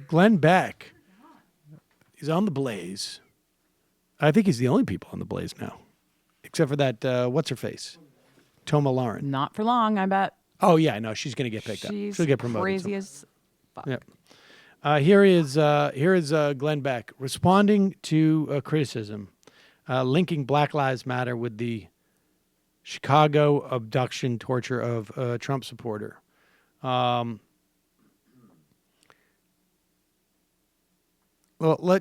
Glenn Beck is on the Blaze. I think he's the only people on the Blaze now, except for that, what's her face? Toma Lauren. Not for long, I bet. Oh, yeah, no, she's going to get picked up. She's She'll get promoted. crazy as fuck. Yep. Here is Glenn Beck responding to criticism, linking Black Lives Matter with the Chicago abduction torture of a Trump supporter. Well,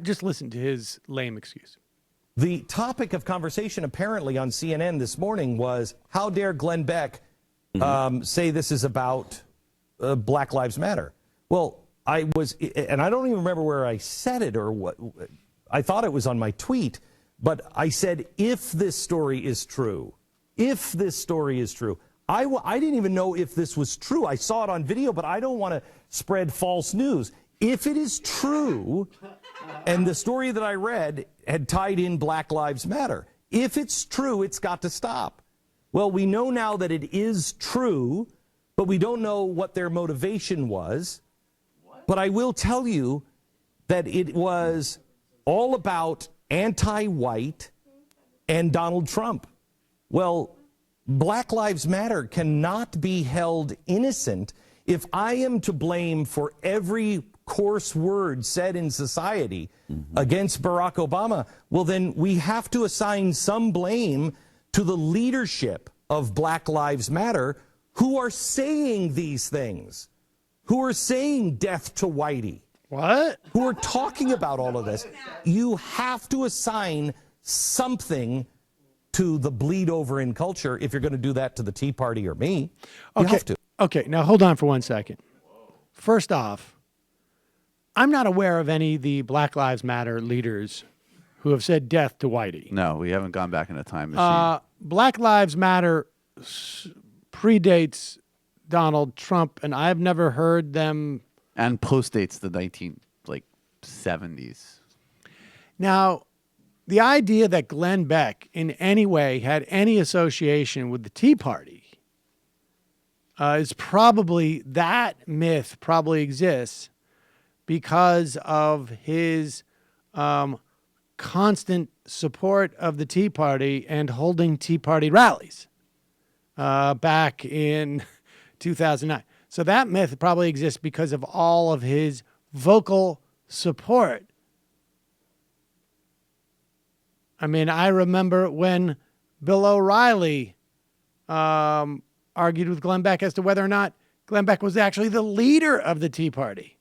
just listen to his lame excuse. The topic of conversation apparently on CNN this morning was, how dare Glenn Beck say this is about Black Lives Matter? Well, I don't even remember where I said it or what. I thought it was on my tweet, but I said, if this story is true, I didn't even know if this was true. I saw it on video, but I don't want to spread false news. If it is true, and the story that I read had tied in Black Lives Matter, if it's true, it's got to stop. Well, we know now that it is true, but we don't know what their motivation was. But I will tell you that it was all about anti-white and Donald Trump. Well, Black Lives Matter cannot be held innocent. If I am to blame for every coarse word said in society against Barack Obama, well, then we have to assign some blame to the leadership of Black Lives Matter who are saying these things, who are saying death to Whitey. What? Who are talking about all of this. You have to assign something to the bleed over in culture if you're going to do that to the Tea Party or me. You have to. Okay, now hold on for 1 second. First off, I'm not aware of any of the Black Lives Matter leaders who have said death to Whitey. No, we haven't gone back in a time machine. Black Lives Matter predates Donald Trump, and I've never heard them. And postdates the 70s. Now, the idea that Glenn Beck in any way had any association with the Tea Party is probably, that myth probably exists because of his constant support of the Tea Party and holding Tea Party rallies back in 2009. So that myth probably exists because of all of his vocal support. I mean, I remember when Bill O'Reilly argued with Glenn Beck as to whether or not Glenn Beck was actually the leader of the Tea Party.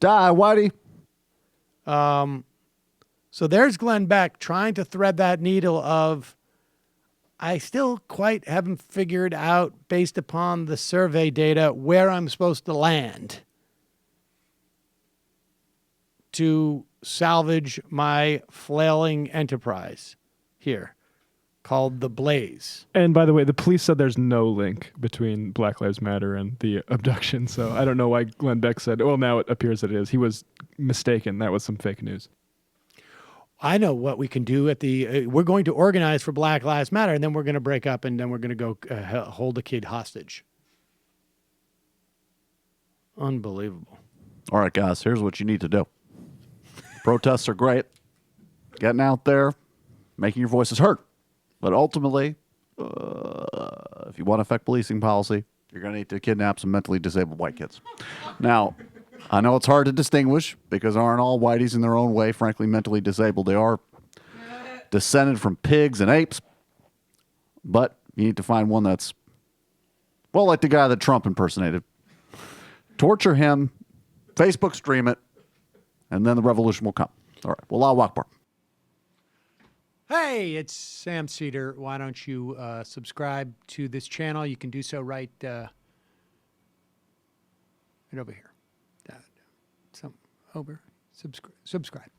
Die, Whitey. So there's Glenn Beck trying to thread that needle of, I still quite haven't figured out, based upon the survey data, where I'm supposed to land to salvage my flailing enterprise here called The Blaze. And by the way, the police said there's no link between Black Lives Matter and the abduction. So I don't know why Glenn Beck said, well, now it appears that it is. He was mistaken. That was some fake news. I know what we can do at the, we're going to organize for Black Lives Matter, and then we're going to break up, and then we're going to go hold a kid hostage. Unbelievable. All right, guys, here's what you need to do. Protests are great. Getting out there, making your voices heard. But ultimately, if you want to affect policing policy, you're going to need to kidnap some mentally disabled white kids. Now, I know it's hard to distinguish because aren't all whiteys in their own way, frankly, mentally disabled. They are descended from pigs and apes. But you need to find one that's, well, like the guy that Trump impersonated. Torture him, Facebook stream it, and then the revolution will come. All right. Well, Allahu Akbar. Hey, it's Sam Seder. Why don't you subscribe to this channel? You can do so right over here. Subscribe.